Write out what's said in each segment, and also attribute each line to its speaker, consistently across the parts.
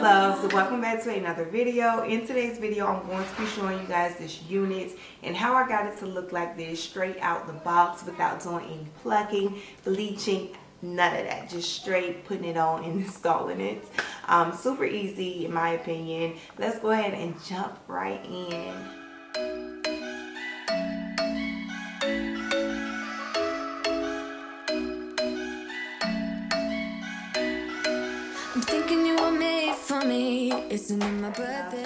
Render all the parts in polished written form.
Speaker 1: loves, welcome back to another video. In today's video I'm going to be showing you guys this unit and how I got it to look like this straight out the box without doing any plucking, bleaching, none of that. Just straight putting it on and installing it. Super easy in my opinion. Let's go ahead and jump right in.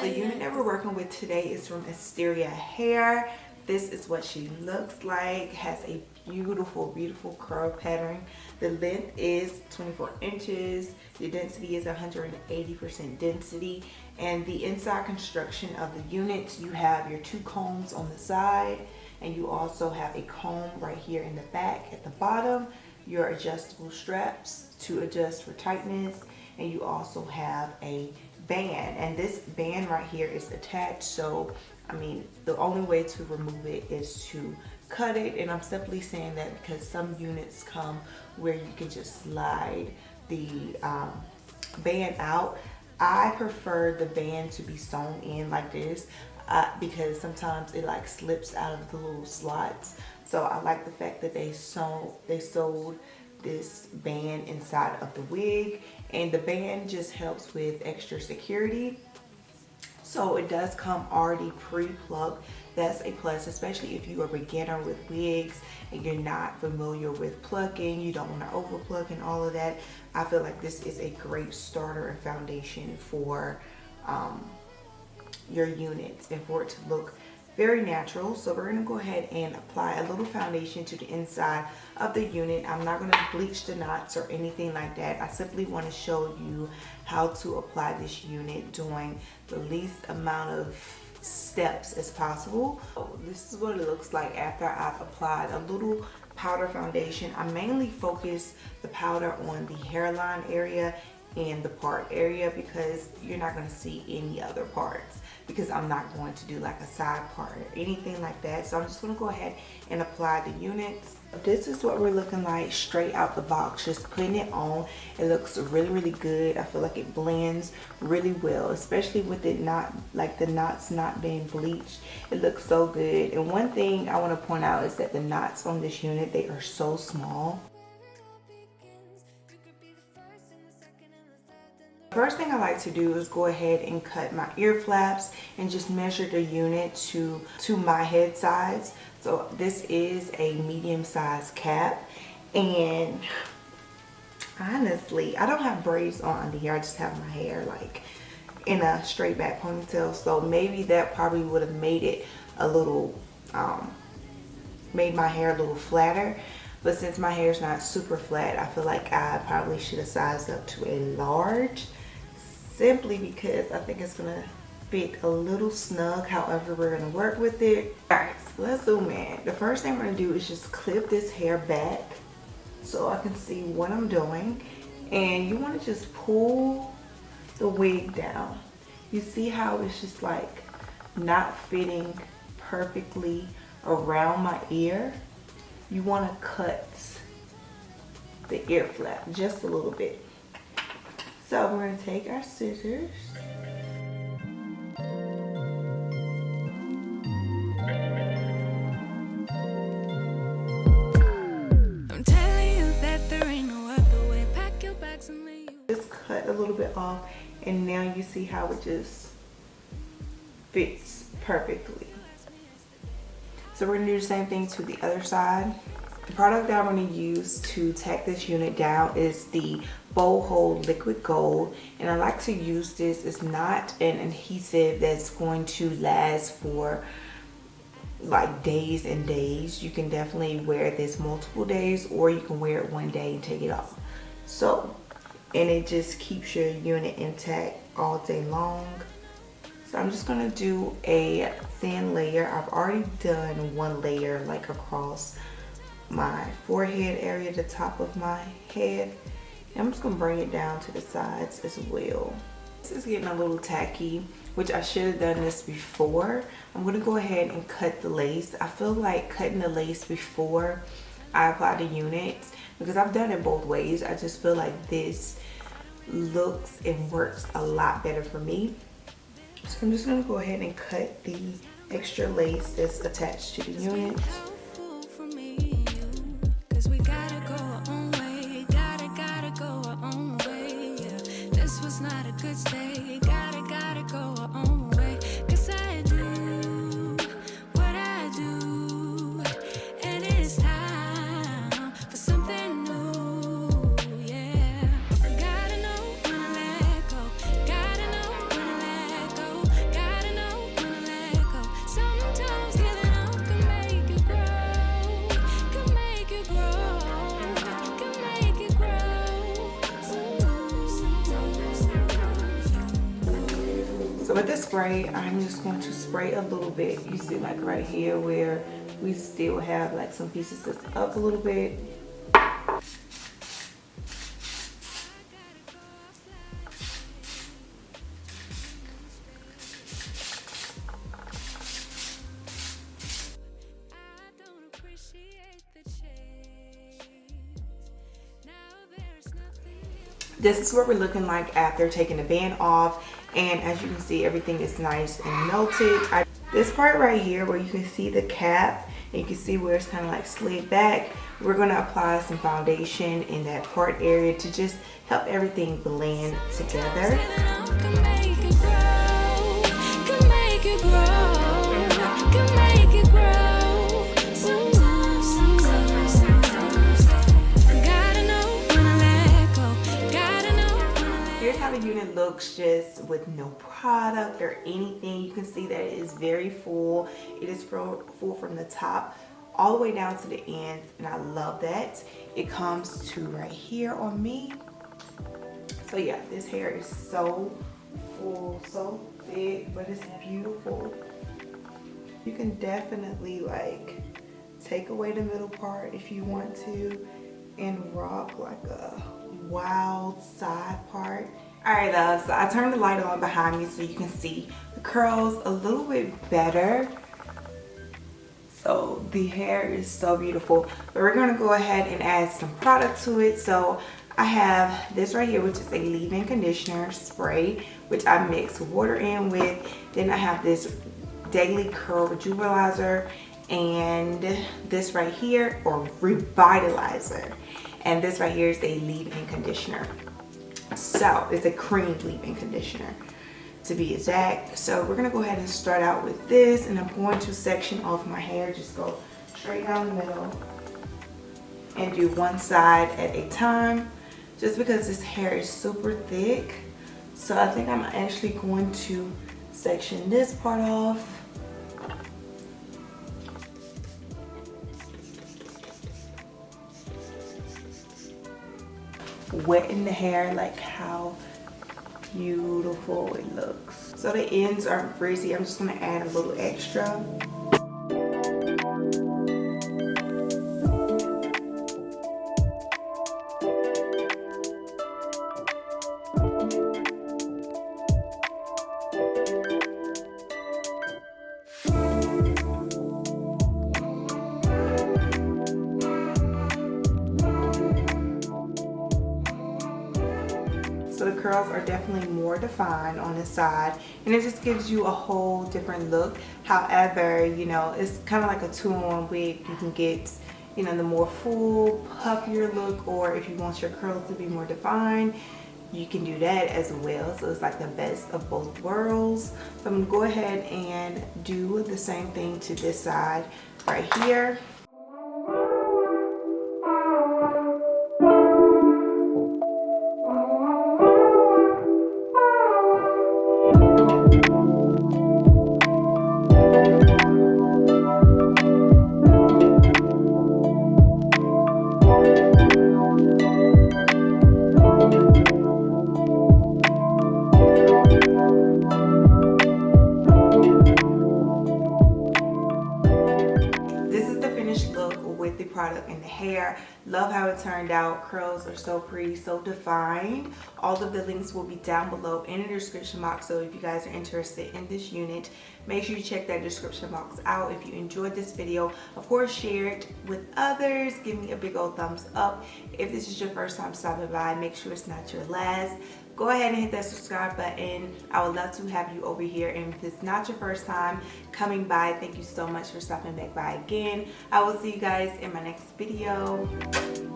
Speaker 1: The unit that we're working with today is from Asteria hair. This is what she looks like. Has a beautiful curl pattern. The length is 24 inches. The density is 180% density. And the inside construction of the unit, you have your two combs on the side, and you also have a comb right here in the back at the bottom, your adjustable straps to adjust for tightness, and you also have a band, and this band right here is attached. So I mean, the only way to remove it is to cut it, and I'm simply saying that because some units come where you can just slide the band out. I prefer the band to be sewn in like this because sometimes it like slips out of the little slots. So I like the fact that they sewed this band inside of the wig, and the band just helps with extra security. So it does come already pre-plucked. That's a plus, especially if you are a beginner with wigs and you're not familiar with plucking, you don't want to over pluck and all of that. I feel like this is a great starter and foundation for your units and for it to look very natural. So we're going to go ahead and apply a little foundation to the inside of the unit. I'm not going to bleach the knots or anything like that. I simply want to show you how to apply this unit doing the least amount of steps as possible. So this is what it looks like after I've applied a little powder foundation. I mainly focus the powder on the hairline area and the part area because you're not going to see any other parts, because I'm not going to do like a side part or anything like that. So I'm just going to go ahead and apply the units. This is what we're looking like straight out the box, just putting it on. It looks really good. I feel like it blends really well, especially with it not like the knots not being bleached. It looks so good. And one thing I want to point out is that the knots on this unit, they are so small. First thing I like to do is go ahead and cut my ear flaps and just measure the unit to my head size. So this is a medium size cap, and honestly I don't have braids on under here. I just have my hair like in a straight back ponytail, so maybe that probably would have made it a little made my hair a little flatter. But since my hair is not super flat, I feel like I probably should have sized up to a large, simply because I think it's gonna fit a little snug. However, we're gonna work with it. All right, so let's zoom in. The first thing I'm gonna do is just clip this hair back so I can see what I'm doing. And you wanna just pull the wig down. You see how it's just like not fitting perfectly around my ear? You wanna cut the ear flap just a little bit. So we're going to take our scissors. I'm telling you that there ain't no other way. Pack your bags and leave. Just cut a little bit off, and now you see how it just fits perfectly. So we're going to do the same thing to the other side. The product that I'm going to use to tack this unit down is the Bow Hold Liquid Gold, and I like to use this. It's not an adhesive that's going to last for like days and days. You can definitely wear this multiple days, or you can wear it one day and take it off. So, and it just keeps your unit intact all day long. So I'm just going to do a thin layer. I've already done one layer like across my forehead area, the top of my head. I'm just gonna bring it down to the sides as well. This is getting a little tacky, which I should have done this before. I'm gonna go ahead and cut the lace. I feel like cutting the lace before I apply the unit, because I've done it both ways. I just feel like this looks and works a lot better for me. So I'm just going to go ahead and cut the extra lace that's attached to the unit. This was not a good stay. Gotta go our own way. 'Cause I do what I do, and it's time for something new. Yeah, gotta know when to let go. Gotta know when to let go. Gotta know when to let go. Sometimes giving up can make you grow. Can make you grow. Can make you grow. So with the spray, I'm just going to spray a little bit. You see like right here where we still have like some pieces that's up a little bit. This is what we're looking like after taking the band off, and as you can see, everything is nice and melted. This part right here where you can see the cap and you can see where it's kind of like slid back, we're going to apply some foundation in that part area to just help everything blend together. Here's how the unit looks just with no product or anything. You can see that it is very full. It is full from the top all the way down to the ends, and I love that. It comes to right here on me. So yeah, this hair is so full, so thick, but it's beautiful. You can definitely like take away the middle part if you want to and rock like a wild side part. Alright love, so I turned the light on behind me so you can see the curls a little bit better. So the hair is so beautiful, but we're going to go ahead and add some product to it. So I have this right here, which is a leave-in conditioner spray, which I mix water in with. Then I have this daily curl revitalizer, and this right here, or revitalizer, and this right here is a leave-in conditioner. So it's a cream leave-in conditioner to be exact. So we're gonna go ahead and start out with this, and I'm going to section off my hair. Just go straight down the middle and do one side at a time, just because this hair is super thick. So I think I'm actually going to section this part off. Wetting the hair, like how beautiful it looks. So the ends aren't frizzy. I'm just gonna add a little extra. So the curls are definitely more defined on this side, and it just gives you a whole different look. However, you know, it's kind of like a two-in-one wig. You can get, you know, the more full, puffier look, or if you want your curls to be more defined, you can do that as well. So it's like the best of both worlds. So I'm gonna go ahead and do the same thing to this side right here. Product and the hair. Love how it turned out. Curls are so pretty, so defined. All of the links will be down below in the description box, so if you guys are interested in this unit, make sure you check that description box out. If you enjoyed this video, of course, share it with others. Give me a big old thumbs up. If this is your first time stopping by, make sure it's not your last. Go ahead and hit that subscribe button. I would love to have you over here. And if it's not your first time coming by, thank you so much for stopping back by again. I will see you guys in my next video.